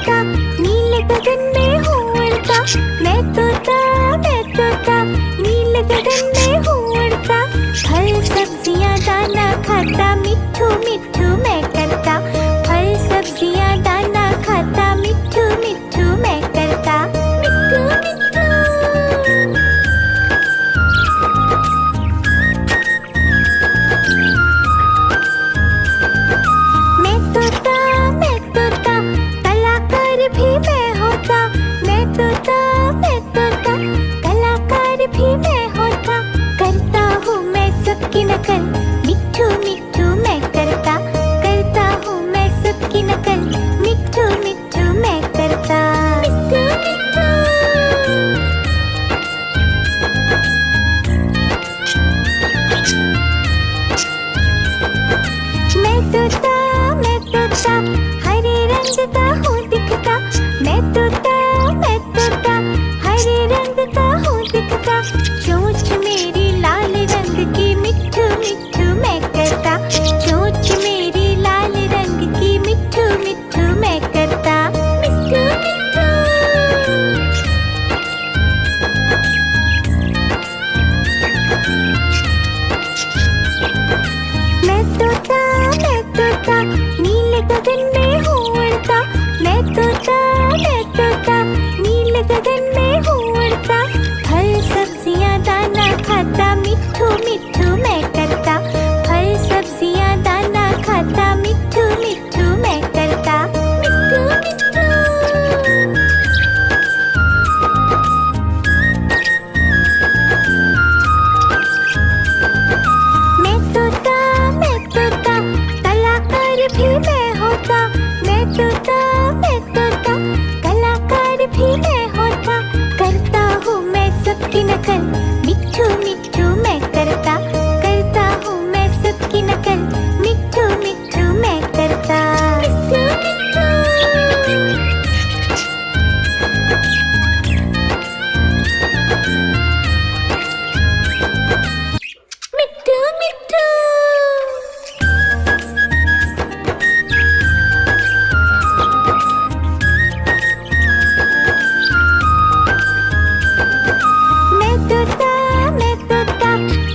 तोता नीले गगन में हूँ उड़ता। मैं तोता नीले गगन में हूँ उड़ता। फल सब्जियाँ दाना खाता मिट्ठू मिट्ठू मैं करता। फल सब्जियाँ दाना खाता मिट्ठू मिट्ठू मैं करता। मिट्ठू मिट्ठू। मैं तोता कलाकार भी मैं होता। मैं तोता कलाकार भी मैं होता। करता हूँ मैं सबकी नकल मिट्ठू मिट्ठू मैं करता। करता हूँ मैं सबकी नकल मिट्ठू मिट्ठू मैं करता। मिट्ठू मिट्ठू। मैं तोता हरे रंग का हूँ दिखता। मैं तोता हरे रंग का हूँ दिखता। चोंच मेरी लाल रंग की मिट्ठू मिट्ठू मैं करता। चोंच मेरी लाल रंग की मिट्ठू मिट्ठू मैं करता। मिट्ठू मिट्ठू। मैं तोता नीले गगन में हूँ उड़ता। मैं तोता नीले गगन में हूँ उड़ता। फल सब्जियाँ दाना खाता मिट्ठू मिट्ठू मैं करता। फल सब्जियाँ दाना खाता मिट्ठू मिट्ठू मैं करता। मिट्ठू मिट्ठू। मैं तोता कलाकार भी मैं होता। मैं तोता कलाकार भी मैं होता। करता हूँ मैं सबकी नकल मिट्ठू मिट्ठू मैं करता। करता हूँ मैं सबकी नकल मिट्ठू मिट्ठू मैं करता। मिट्ठू मिट्ठू। मिट्ठू मिट्ठू। मैं तोता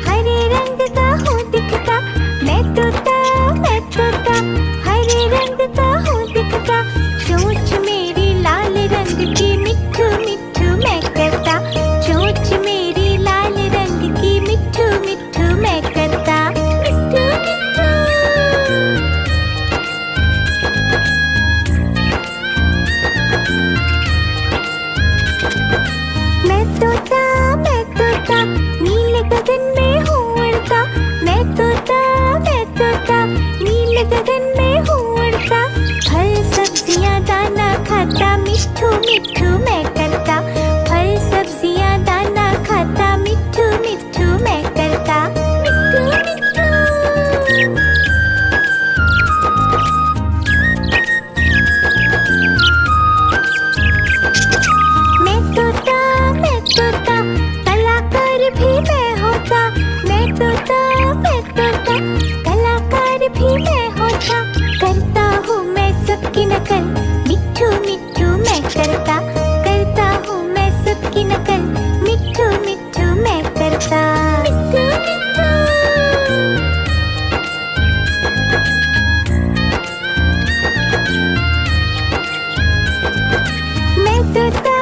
हरे रंग का हूँ दिखता। मैं तोता हरे रंग का हूँ दिखता। चोंच मेरी लाल रंग की मिट्ठू मिट्ठू मैं करता। चोंच मेरी लाल रंग की मिट्ठू मिट्ठू मैं करता। मिट्ठू मिट्ठू। मैं तोता नीले गगन में हूँ उड़ता। मैं तोता नीले गगन में हूँ उड़ता। फल सब्जियाँ दाना खाता मिट्ठू मिट्ठू मैं करता। फल सब्जियाँ दाना खाता मिट्ठू मिट्ठू मैं करता। मिट्ठू मिट्ठू। मैं तोता कलाकार भी मैं होता। मैं तोता कलाकार भी मैं होता। करता हूँ मैं सबकी नकल मिट्ठू मिट्ठू मैं करता। करता हूँ मैं सबकी नकल मिट्ठू मिट्ठू मैं करता। मिट्ठू मिट्ठू। मैं तोता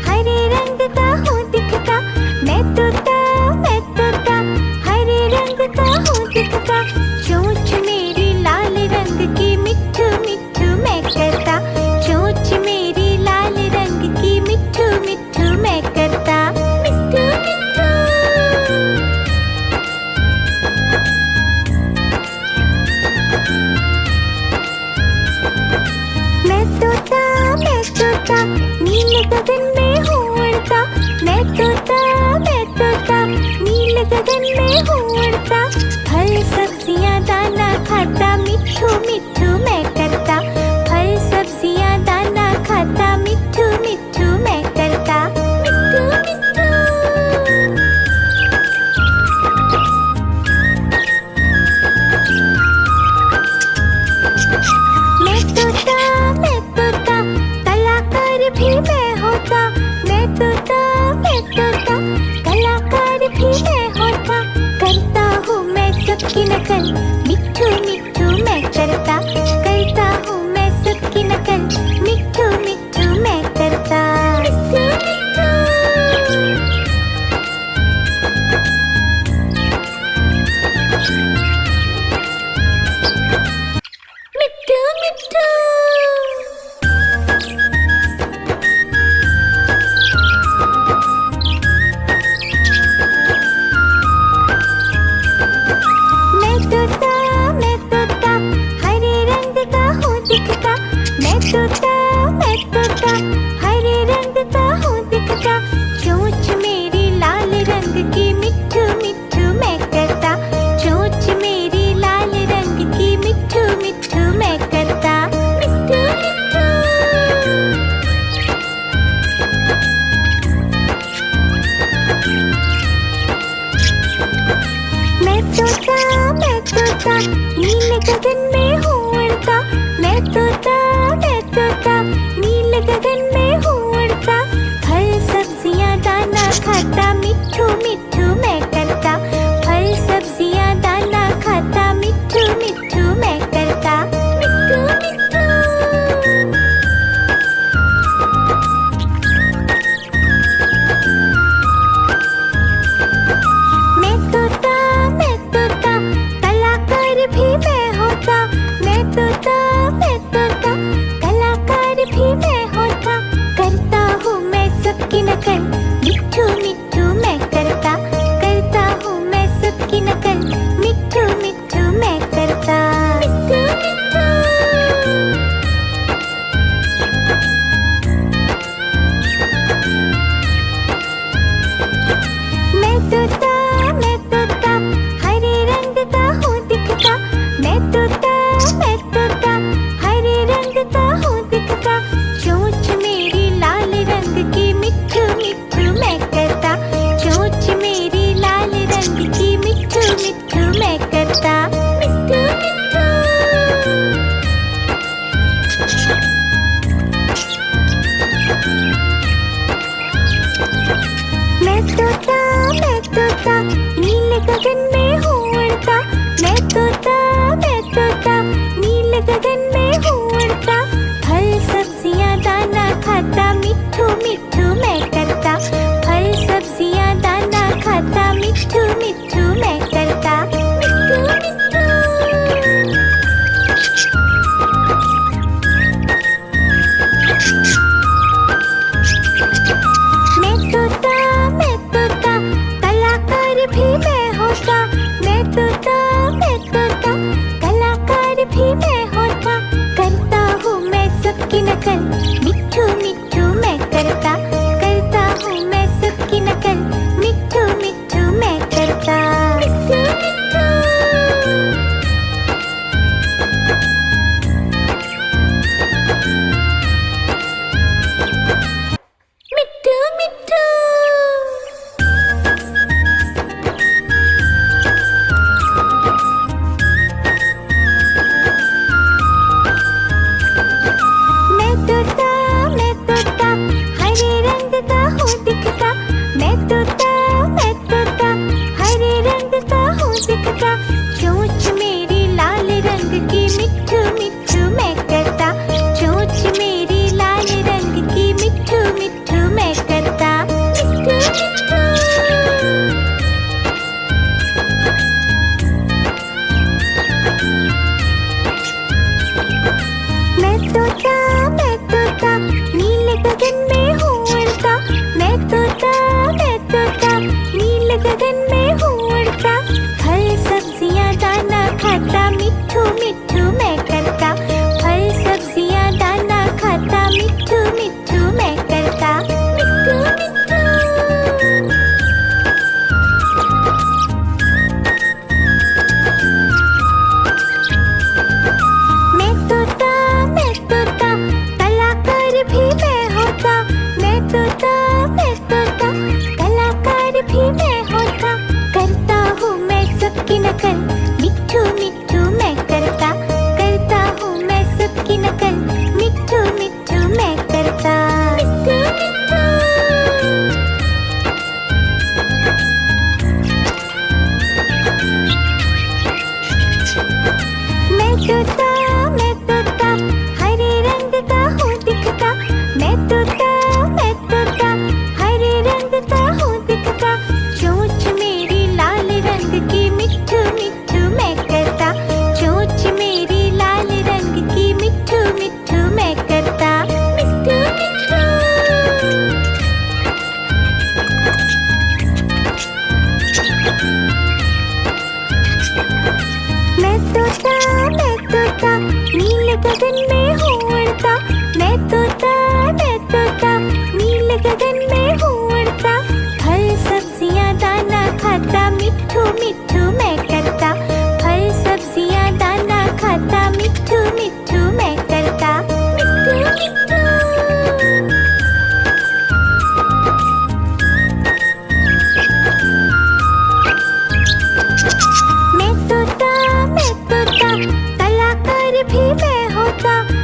हरे रंग का हूँ दिखता। मैं तोता हरे रंग का हूँ दिखता। चोंच मेरी लाल रंग की मिट्ठू मिट्ठू करता, करता हूँ मैं सबकी नकल, मिट्ठू मिट्ठू मैं करता। मिट्ठू मिट्ठू मिट्ठू। मैं तोता हरे रंग का हूँ दिखता, मैं तोता हरे रंग का हूँ दिखता। चोंच मेरी लाल रंग की, मिट्ठू मिट्ठू मैं करता, चोंच मेरी लाल रंग की, मिट्ठू मिट्ठू मैं करता। मिट्ठू मिट्ठू। मैं तोता नीले गगन में हूँ उड़ता, मैं तोता नीले गगन में हूँ उड़ता। फल सब्जियाँ दाना खाता, मिट्ठू मिट्ठू मैं करता, फल सब्जियाँ दाना खाता, मिट्ठू मिट्ठू मैं करता। मिट्ठू मिट्ठू। मैं तोता कलाकार भी मैं होता, मैं तोता कलाकार भी मैं होता। करता हूँ मैं सबकी नकल, मिट्ठू मिट्ठू मैं करता, करता हूँ मैं सबकी नकल, मिट्ठू मिट्ठू मैं करता। मिट्ठू मिट्ठू। मैं तोता हरे रंग का हूँ दिखता, मैं तोता हरे रंग का हूँ दिखता। चोंच मेरी लाल रंग की, मिट्ठू मिट्ठू मैं करता, चोंच मेरी लाल रंग की, मिट्ठू मिट्ठू मैं करता। मिट्ठू मिट्ठू। मैं तोता नीले गगन में हूँ उड़ता, मैं तोता नीले गगन में हूँ उड़ता। फल सब्जियाँ दाना खाता, मिट्ठू मिट्ठू मैं करता, फल सब्जियाँ दाना खाता, मिट्ठू मिट्ठू मैं करता। मिट्ठू मिट्ठू। मैं तोता कलाकार भी मैं होता, मैं तोता कलाकार भी मैं होता। करता हूँ मैं सबकी नकल, मिट्ठू मिट्ठू मैं करता, करता हूँ मैं सबकी नकल, मिट्ठू मिट्ठू मैं करता। मिट्ठू मिट्ठू। मिट्ठू मिट्ठू। मैं तोता हरे रंग का हूँ दिखता, मैं तोता हरे रंग का हूँ दिखता। चोंच मेरी लाल रंग की, मिट्ठू मिट्ठू मैं करता, चोंच मेरी लाल रंग की, मिट्ठू मिट्ठू मैं करता। मिट्ठू मिट्ठू। मैं तोता नीले गगन में हूँ उड़ता, मैं तोता नीले गगन में हूँ उड़ता। फल सब्जियाँ दाना खाता, मिट्ठू मिट्ठू मैं करता, फल सब्जियाँ दाना खाता, मिट्ठू मिट्ठू मैं करता। मिट्ठू मिट्ठू। मैं तोता कलाकार भी मैं होता, मैं तोता कलाकार भी मैं होता। करता हूँ मैं सबकी नकल, मिट्ठू मिट्ठू मैं करता, करता हूँ मैं सबकी नकल, मिट्ठू मिट्ठू मैं करता। मिट्ठू मिट्ठू। मैं तोता तोता